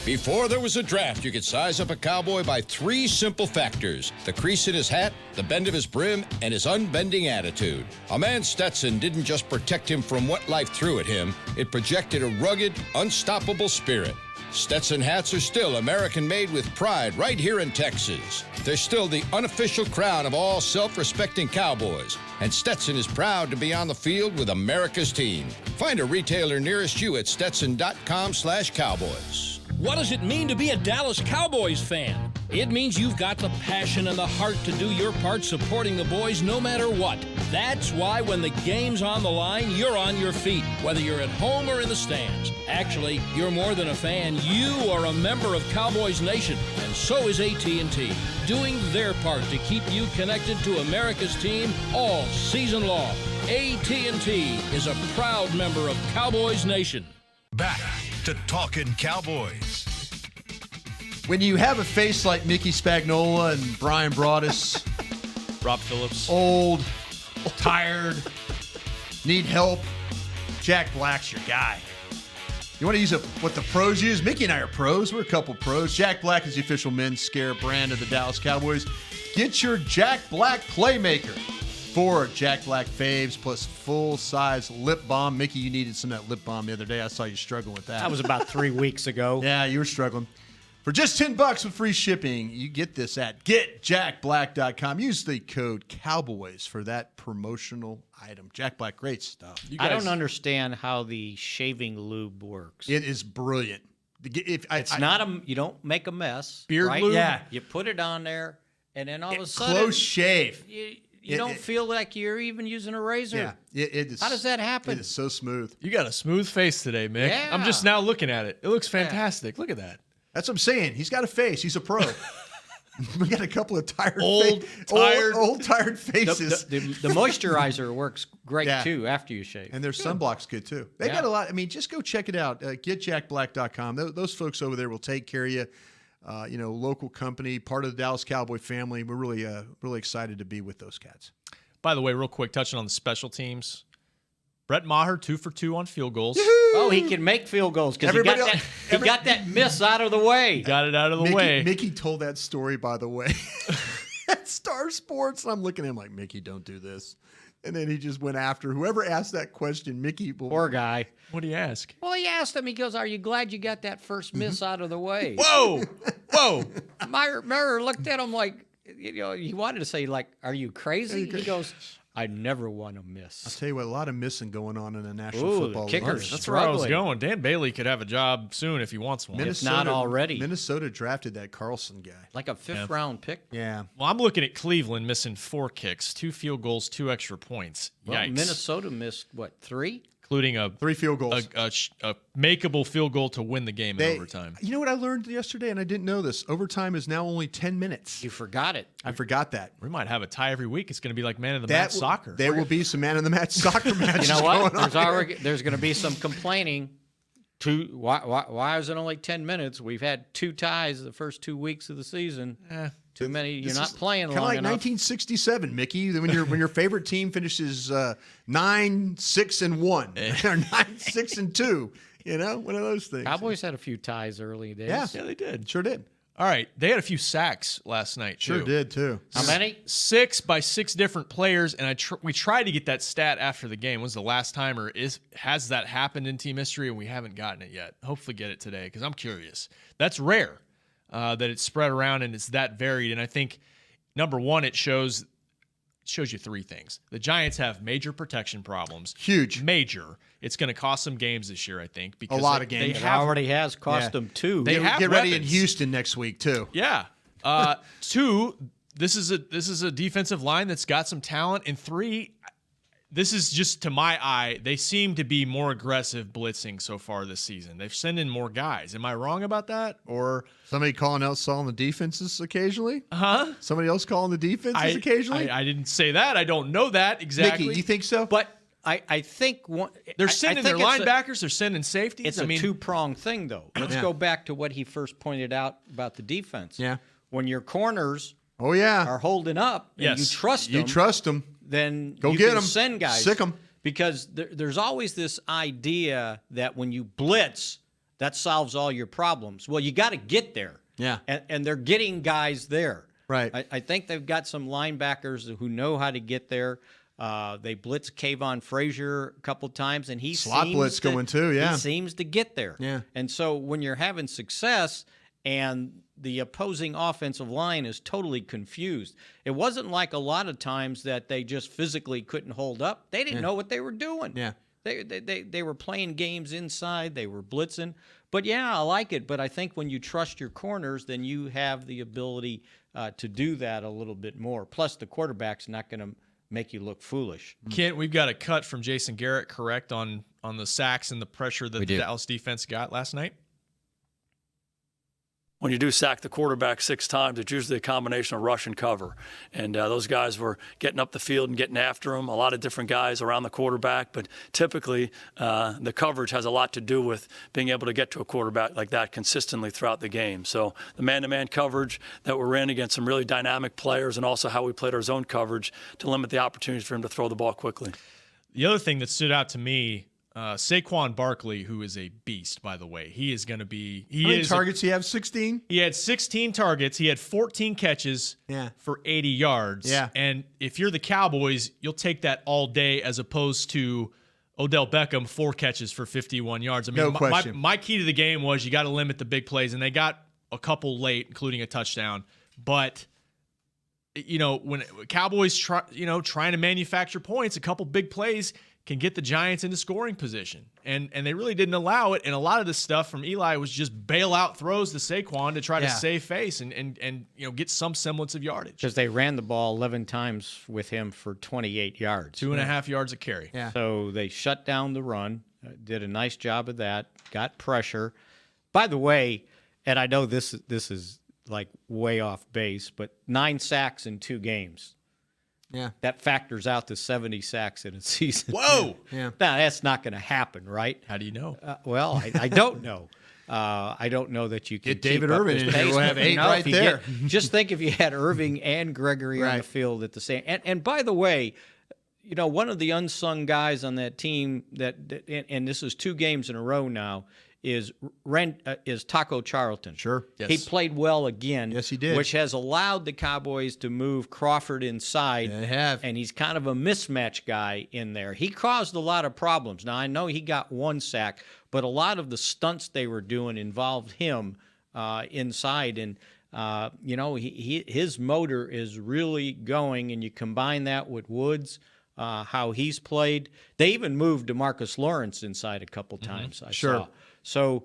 Before there was a draft, you could size up a cowboy by 3 simple factors: the crease in his hat, the bend of his brim, and his unbending attitude. A man's Stetson didn't just protect him from what life threw at him, it projected a rugged, unstoppable spirit. Stetson hats are still American-made with pride right here in Texas. They're still the unofficial crown of all self-respecting cowboys, and Stetson is proud to be on the field with America's team. Find a retailer nearest you at stetson.com/cowboys. What does it mean to be a Dallas Cowboys fan? It means you've got the passion and the heart to do your part supporting the boys no matter what. That's why when the game's on the line, you're on your feet, whether you're at home or in the stands. Actually, you're more than a fan. You are a member of Cowboys Nation, and so is AT&T, doing their part to keep you connected to America's team all season long. AT&T is a proud member of Cowboys Nation. Back to Talkin' Cowboys. When you have a face like Mickey Spagnola and Brian Broaddus, Rob Phillips, old, tired, need help, Jack Black's your guy. You want to use what the pros use? Mickey and I are pros. We're a couple pros. Jack Black is the official men's scare brand of the Dallas Cowboys. Get your Jack Black Playmaker. 4 Jack Black faves plus full-size lip balm. Mickey, you needed some of that lip balm the other day. I saw you struggling with that. That was about 3 weeks ago. Yeah, you were struggling. For just $10 with free shipping, you get this at getjackblack.com. Use the code Cowboys for that promotional item. Jack Black, great stuff. I don't understand how the shaving lube works. It is brilliant. You don't make a mess. Beard right? lube? Yeah. You put it on there, and then all of a sudden, close shave. You don't feel like you're even using a razor. Yeah, it is. How does that happen? It is so smooth. You got a smooth face today, Mick. Yeah. I'm just now looking at it. It looks fantastic. Look at that. That's what I'm saying. He's got a face. He's a pro. We got a couple of tired, Old tired faces. The moisturizer works great too after you shave. And their sunblock's good too. They got a lot. I mean, just go check it out. GetJackBlack.com. Those folks over there will take care of you. Local company, part of the Dallas Cowboy family. We're really excited to be with those cats. By the way, real quick, touching on the special teams. Brett Maher, 2 for 2 on field goals. Oh, he can make field goals because he got that miss out of the way. Got it out of the way. Mickey told that story, by the way, at Star Sports. And I'm looking at him like, Mickey, don't do this. And then he just went after whoever asked that question. Mickey, poor guy. What did he ask? Well, he asked him. He goes, "Are you glad you got that first miss out of the way?" Whoa. Meyer looked at him like, he wanted to say like, "Are you crazy?" He goes, "I never want to miss." I'll tell you what, a lot of missing going on in the National Football League. Kickers. That's where I was going. Dan Bailey could have a job soon if he wants one. If not already. Minnesota drafted that Carlson guy. Like a 5th round pick? Yeah. Well, I'm looking at Cleveland missing 4 kicks, 2 field goals, 2 extra points. Well, Yikes. Minnesota missed, 3? Including 3 field goals. A makeable field goal to win the game in overtime. You know what I learned yesterday, and I didn't know this? Overtime is now only 10 minutes. You forgot it. I forgot that. We might have a tie every week. It's going to be like man of the match soccer. There will be some man of the match soccer matches. You know what? Going on There's going to be some complaining. Why is it only 10 minutes? We've had 2 ties the first 2 weeks of the season. Too many. You're not playing long enough. Kind of like 1967, Mickey, when your favorite team finishes 9-6-1 or 9-6-2. One of those things. Cowboys had a few ties early days. Yeah, they did. Sure did. All right, they had a few sacks last night too. Sure did too. How many? 6 by 6 different players, and we tried to get that stat after the game. When's the last time, or has that happened in team history, and we haven't gotten it yet? Hopefully, get it today because I'm curious. That's rare that it's spread around and it's that varied. And I think number one, it shows you 3 things. The Giants have major protection problems. Huge. Major. It's going to cost some games this year, I think. Because a lot of games. It already has cost them 2. They have get ready in weapons. Houston next week, too. Yeah. 2, this is a defensive line that's got some talent. And 3, this is just, to my eye, they seem to be more aggressive blitzing so far this season. They've sent in more guys. Am I wrong about that? Or somebody calling the defenses occasionally? Huh? Somebody else calling the defenses occasionally? I didn't say that. I don't know that exactly. Mickey, you think so? But I think they're sending their linebackers. They're sending safeties. It's a 2-pronged thing, though. Let's go back to what he first pointed out about the defense. Yeah. When your corners are holding up and you trust them, then go you get can them. send guys. Sick them. Because there's always this idea that when you blitz, that solves all your problems. Well, you got to get there. Yeah. And they're getting guys there. Right. I think they've got some linebackers who know how to get there. They blitz Kayvon Frazier a couple times, and he slot blitz going too. Yeah, he seems to get there. Yeah, and so when you're having success and the opposing offensive line is totally confused, it wasn't like a lot of times that they just physically couldn't hold up. They didn't know what they were doing. Yeah, They were playing games inside. They were blitzing. But, yeah, I like it. But I think when you trust your corners, then you have the ability to do that a little bit more. Plus, the quarterback's not going to make you look foolish. Kent, we've got a cut from Jason Garrett, correct, on the sacks and the pressure that the Dallas defense got last night? When you do sack the quarterback 6 times, it's usually a combination of rush and cover. And those guys were getting up the field and getting after him, a lot of different guys around the quarterback. But typically, the coverage has a lot to do with being able to get to a quarterback like that consistently throughout the game. So the man-to-man coverage that we're in against some really dynamic players, and also how we played our zone coverage to limit the opportunities for him to throw the ball quickly. The other thing that stood out to me, Saquon Barkley, who is a beast, by the way. He is going to be – How many targets he have? 16? He had 16 targets. He had 14 catches for 80 yards. Yeah. And if you're the Cowboys, you'll take that all day as opposed to Odell Beckham, 4 catches for 51 yards. I mean, no question. My key to the game was you got to limit the big plays, and they got a couple late, including a touchdown. But – when Cowboys trying to manufacture points, a couple big plays can get the Giants into scoring position. And they really didn't allow it. And a lot of this stuff from Eli was just bailout throws to Saquon to try to save face and get some semblance of yardage. Because they ran the ball 11 times with him for 28 yards. 2.5 yards a carry. Yeah. So they shut down the run, did a nice job of that, got pressure. By the way, and I know this is like way off base, but 9 sacks in 2 games. Yeah. That factors out to 70 sacks in a season. Whoa! Yeah. Now, that's not going to happen, right? How do you know? Well, I don't know. I don't know that you can get David Irvin in here. We'll have 8 right there. Just think if you had Irving and Gregory on the field at the same. And by the way, one of the unsung guys on that team and this is 2 games in a row now, is Taco Charlton. Sure. Yes. He played well again. Yes, he did. Which has allowed the Cowboys to move Crawford inside. They have. And he's kind of a mismatch guy in there. He caused a lot of problems. Now, I know he got 1 sack, but a lot of the stunts they were doing involved him inside. And, his motor is really going, and you combine that with Woods, how he's played. They even moved DeMarcus Lawrence inside a couple times, I saw. So,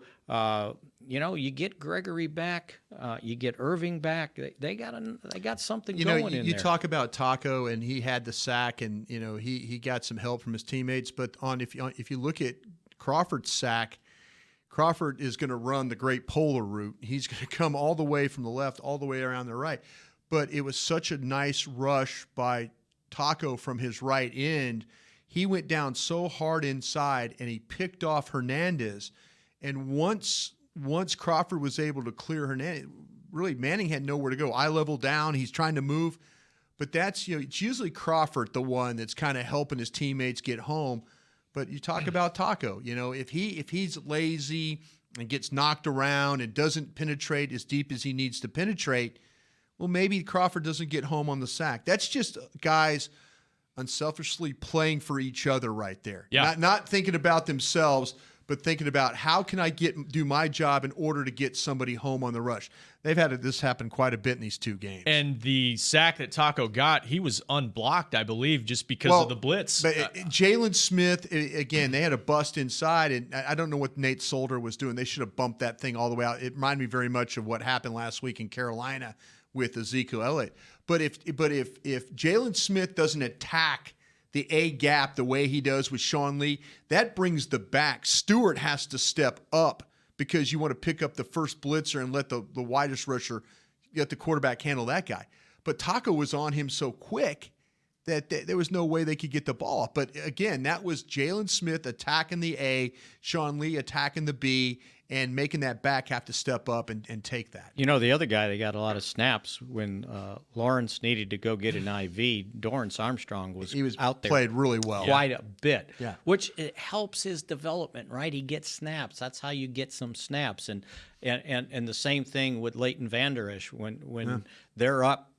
you get Gregory back, you get Irving back. They got something going in there. You talk about Taco, and he had the sack, and he got some help from his teammates. But if you look at Crawford's sack, Crawford is going to run the great polar route. He's going to come all the way from the left, all the way around the right. But it was such a nice rush by Taco from his right end. He went down so hard inside, and he picked off Hernandez. And once Crawford was able to clear Hernandez, really Manning had nowhere to go. Eye level down, he's trying to move. But that's, it's usually Crawford the one that's kind of helping his teammates get home. But you talk about Taco, if he's lazy and gets knocked around and doesn't penetrate as deep as he needs to penetrate, well, maybe Crawford doesn't get home on the sack. That's just guys unselfishly playing for each other right there. Yeah. Not thinking about themselves, but thinking about how can I do my job in order to get somebody home on the rush. They've had this happen quite a bit in these 2 games. And the sack that Taco got, he was unblocked, I believe, just because of the blitz. But Jalen Smith, again, they had a bust inside, and I don't know what Nate Solder was doing. They should have bumped that thing all the way out. It reminded me very much of what happened last week in Carolina with Ezekiel Elliott. But if Jalen Smith doesn't attack the A gap the way he does with Sean Lee, that brings the back. Stewart has to step up because you want to pick up the first blitzer and let the widest rusher, let the quarterback handle that guy. But Taco was on him so quick that there was no way they could get the ball off. But again, that was Jalen Smith attacking the A, Sean Lee attacking the B, and making that back have to step up and take that. The other guy that got a lot of snaps when Lawrence needed to go get an IV, Dorrance Armstrong was out there. Played really well. Quite a bit, yeah. Which it helps his development, right? He gets snaps. That's how you get some snaps. And the same thing with Leighton Vander Esch. When they're up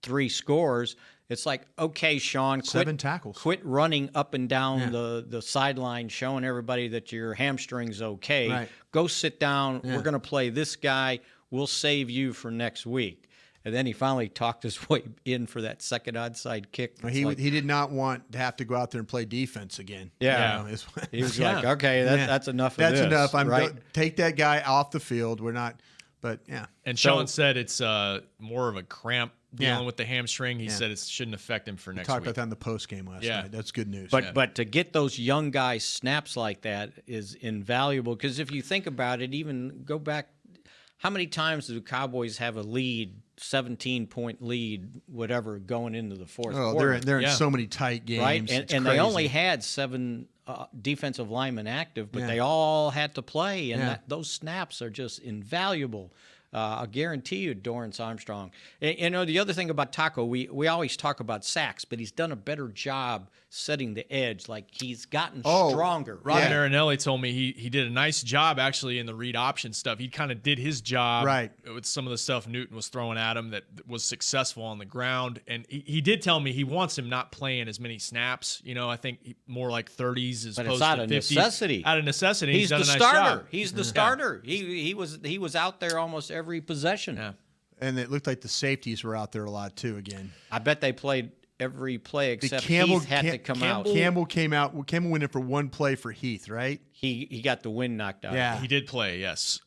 3 scores, it's like, okay, Sean, 7 tackles. Quit running up and down the sideline, showing everybody that your hamstring's okay. Right. Go sit down. Yeah. We're going to play this guy. We'll save you for next week. And then he finally talked his way in for that second onside kick. He did not want to have to go out there and play defense again. Yeah. He was like, okay, that's enough of that's this. That's enough. Right? Take that guy off the field. We're not – but, yeah. And Sean said it's more of a cramp dealing with the hamstring. He said it shouldn't affect him for next week. Talked about that in the post game last night. That's good news. But to get those young guys snaps like that is invaluable, because if you think about it, even go back, how many times do the Cowboys have a lead, 17-point lead, whatever, going into the fourth quarter? They're in so many tight games. Right? And they only had 7 defensive linemen active, but they all had to play, and those snaps are just invaluable. I'll guarantee you, Dorrance Armstrong. The other thing about Taco, we always talk about sacks, but he's done a better job setting the edge. Like, he's gotten stronger. Robin Aronelli told me he did a nice job, actually, in the read option stuff. He kind of did his job with some of the stuff Newton was throwing at him that was successful on the ground. And he did tell me he wants him not playing as many snaps. I think more like 30s as opposed to 50. Necessity. Out of necessity. He's done the a nice starter. job. He's the starter. He was out there almost every possession. Yeah. And it looked like the safeties were out there a lot, too, again. I bet they played every play except Heath had to come out. Campbell came out. Campbell went in for one play for Heath, right? He got the wind knocked out. Yeah, he did play. Yes,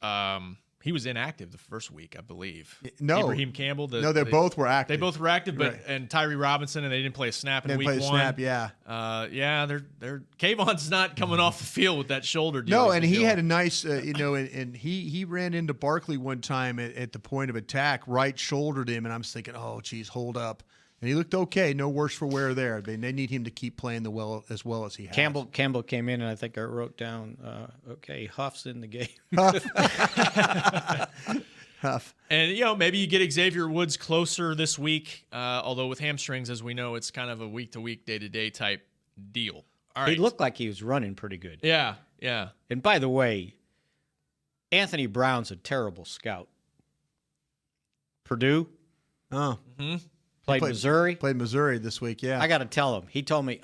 he was inactive the first week, I believe. No, Ibrahim Campbell. They both were active. They both were active, but and Tyree Robinson, and they didn't play a snap in week 1. Snap, yeah. They're Kayvon's not coming off the field with that shoulder deal. No, and he had a nice, and he ran into Barkley one time at the point of attack, right shouldered him, and I'm just thinking, oh, geez, hold up. And he looked okay, no worse for wear there. They need him to keep playing as well as he has. Campbell came in, and I think I wrote down, Huff's in the game. Huff. And, maybe you get Xavier Woods closer this week, although with hamstrings, as we know, it's kind of a week-to-week, day-to-day type deal. All right. He looked like he was running pretty good. Yeah. And by the way, Anthony Brown's a terrible scout. Purdue. Oh. Mm-hmm. Played Missouri. Played Missouri this week, yeah. I got to tell him. He told me,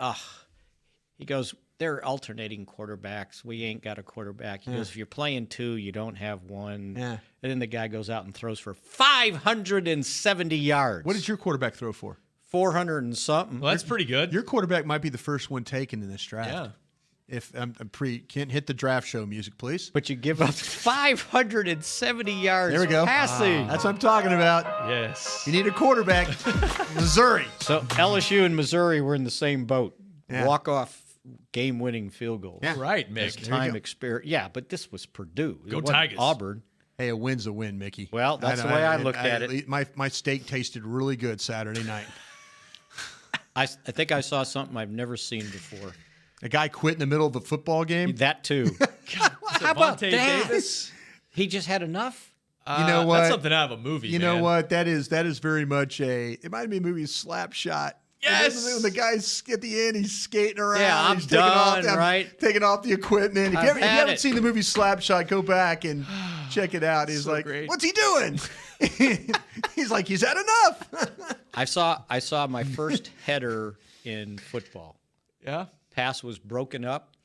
he goes, they're alternating quarterbacks. We ain't got a quarterback. He goes, if you're playing 2, you don't have one. Yeah. And then the guy goes out and throws for 570 yards. What did your quarterback throw for? 400 and something. Well, that's pretty good. Your quarterback might be the first one taken in this draft. Yeah. If can't hit the draft show music, please. But you give up 570 yards there we go. Passing. That's what I'm talking about. Yes. You need a quarterback. Missouri. So LSU and Missouri were in the same boat. Yeah. Walk-off game-winning field goal. Yeah. Right, Mick. Time experience. Yeah, but this was Purdue. Go Tigers. Auburn. Hey, a win's a win, Mickey. Well, that's the way I looked at it. My steak tasted really good Saturday night. I think I saw something I've never seen before. A guy quit in the middle of a football game? That too. How about that? Davis? He just had enough? You know what? That's something out of a movie, You know what? That is very much it might be a movie Slapshot. Yes. When the guy's at the end, he's skating around. Yeah, I'm he's done, right? Taking off the equipment. If you haven't seen the movie Slapshot, go back and check it out. He's so like, great. What's he doing? He's like, he's had enough. I saw my first header in football. Yeah. Pass was broken up,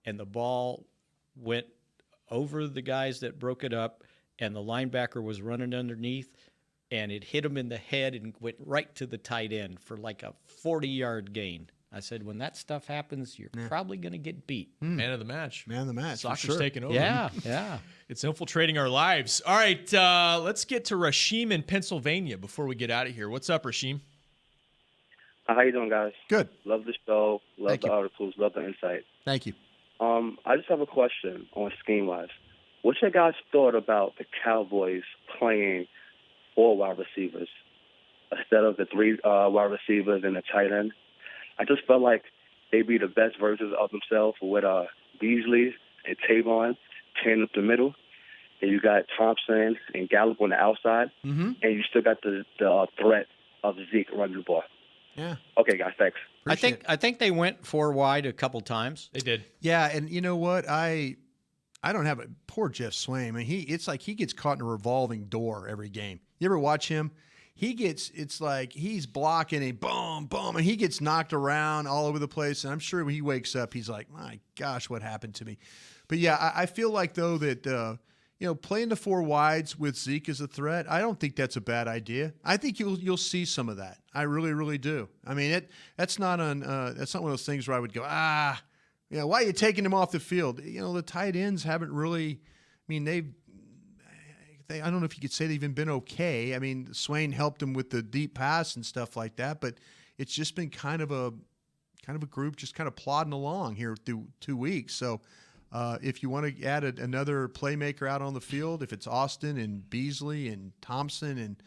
and the ball went over the guys that broke it up, and the linebacker was running underneath, and it hit him in the head and went right to the tight end for like a 40-yard gain. I said, when that stuff happens, you're probably going to get beat. Man of the match. Man of the match. Soccer's taking over. Yeah. It's infiltrating our lives. All right, let's get to Rasheem in Pennsylvania before we get out of here. What's up, Rasheem? How you doing, guys? Good. Love the show. Love the articles. Love the insight. Thank you. I just have a question on scheme-wise. What's your guys' thought about the Cowboys playing 4 wide receivers instead of the 3 wide receivers and the tight end? I just felt like they'd be the best versions of themselves with Beasley and Tavon tearing up the middle. And you got Thompson and Gallup on the outside. Mm-hmm. And you still got the threat of Zeke running the ball. Yeah. Okay, guys, thanks. I think they went 4 wide a couple times. They did. Yeah, and you know what? I don't have poor Jeff Swaim. I mean, it's like he gets caught in a revolving door every game. You ever watch him? It's like he's blocking a boom, boom, and he gets knocked around all over the place. And I'm sure when he wakes up, he's like, my gosh, what happened to me? But yeah, I feel like though that playing the four wides with Zeke as a threat, I don't think that's a bad idea. I think you'll see some of that. I really, really do. I mean, that's not one of those things where I would go, why are you taking him off the field? The tight ends haven't really. I mean, I don't know if you could say they've even been okay. I mean, Swain helped him with the deep pass and stuff like that, but it's just been kind of a group just kind of plodding along here through 2 weeks. So if you want to add another playmaker out on the field, if it's Austin and Beasley and Thompson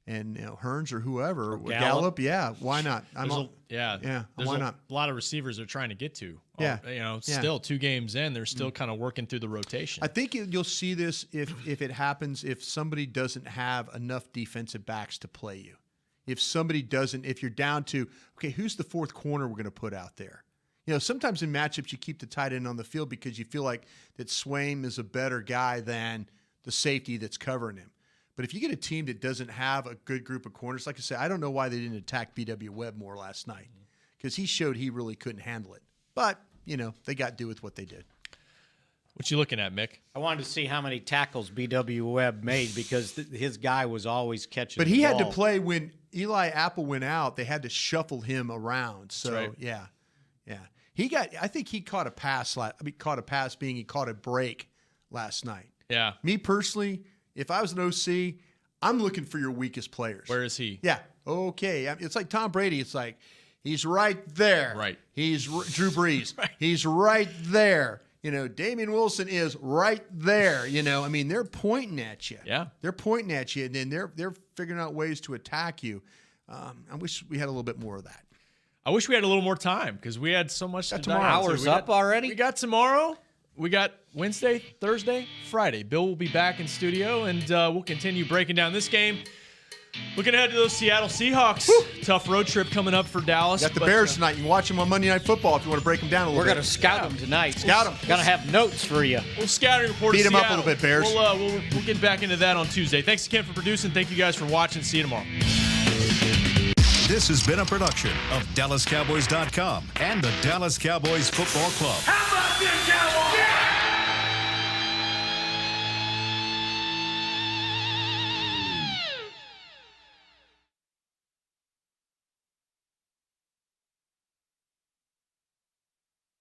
and Hearns or whoever, or Gallup, yeah, why not? Why not? A lot of receivers they're trying to get to. Still 2 games in, they're still kind of working through the rotation. I think you'll see this if it happens if somebody doesn't have enough defensive backs to play you. If you're down to, okay, who's the fourth corner we're going to put out there? Sometimes in matchups you keep the tight end on the field because you feel like that Swain is a better guy than the safety that's covering him. But if you get a team that doesn't have a good group of corners, like I said, I don't know why they didn't attack B.W. Webb more last night because he showed he really couldn't handle it. But, they got to do with what they did. What you looking at, Mick? I wanted to see how many tackles B.W. Webb made because his guy was always catching the ball. But he had to play when Eli Apple went out. They had to shuffle him around. So, right. Yeah. I think he caught a pass. He caught a break last night. Yeah. Me personally, if I was an OC, I'm looking for your weakest players. Where is he? Yeah. Okay. It's like Tom Brady. It's like he's right there. Right. He's Drew Brees. Right. He's right there. Damian Wilson is right there. I mean, they're pointing at you. Yeah. They're pointing at you, and then they're figuring out ways to attack you. I wish we had a little bit more of that. I wish we had a little more time because we had so much to dive into. Hours up already? We got tomorrow. We got Wednesday, Thursday, Friday. Bill will be back in studio, and we'll continue breaking down this game. Looking ahead to those Seattle Seahawks. Woo! Tough road trip coming up for Dallas. Got the Bears tonight. You can watch them on Monday Night Football if you want to break them down a little bit. We're going to scout them tonight. Scout them. Going to have notes for you. We'll scouting report. Beat them up a little bit, Bears. We'll get back into that on Tuesday. Thanks again for producing. Thank you guys for watching. See you tomorrow. This has been a production of DallasCowboys.com and the Dallas Cowboys Football Club. How about this, Cowboys? Yeah!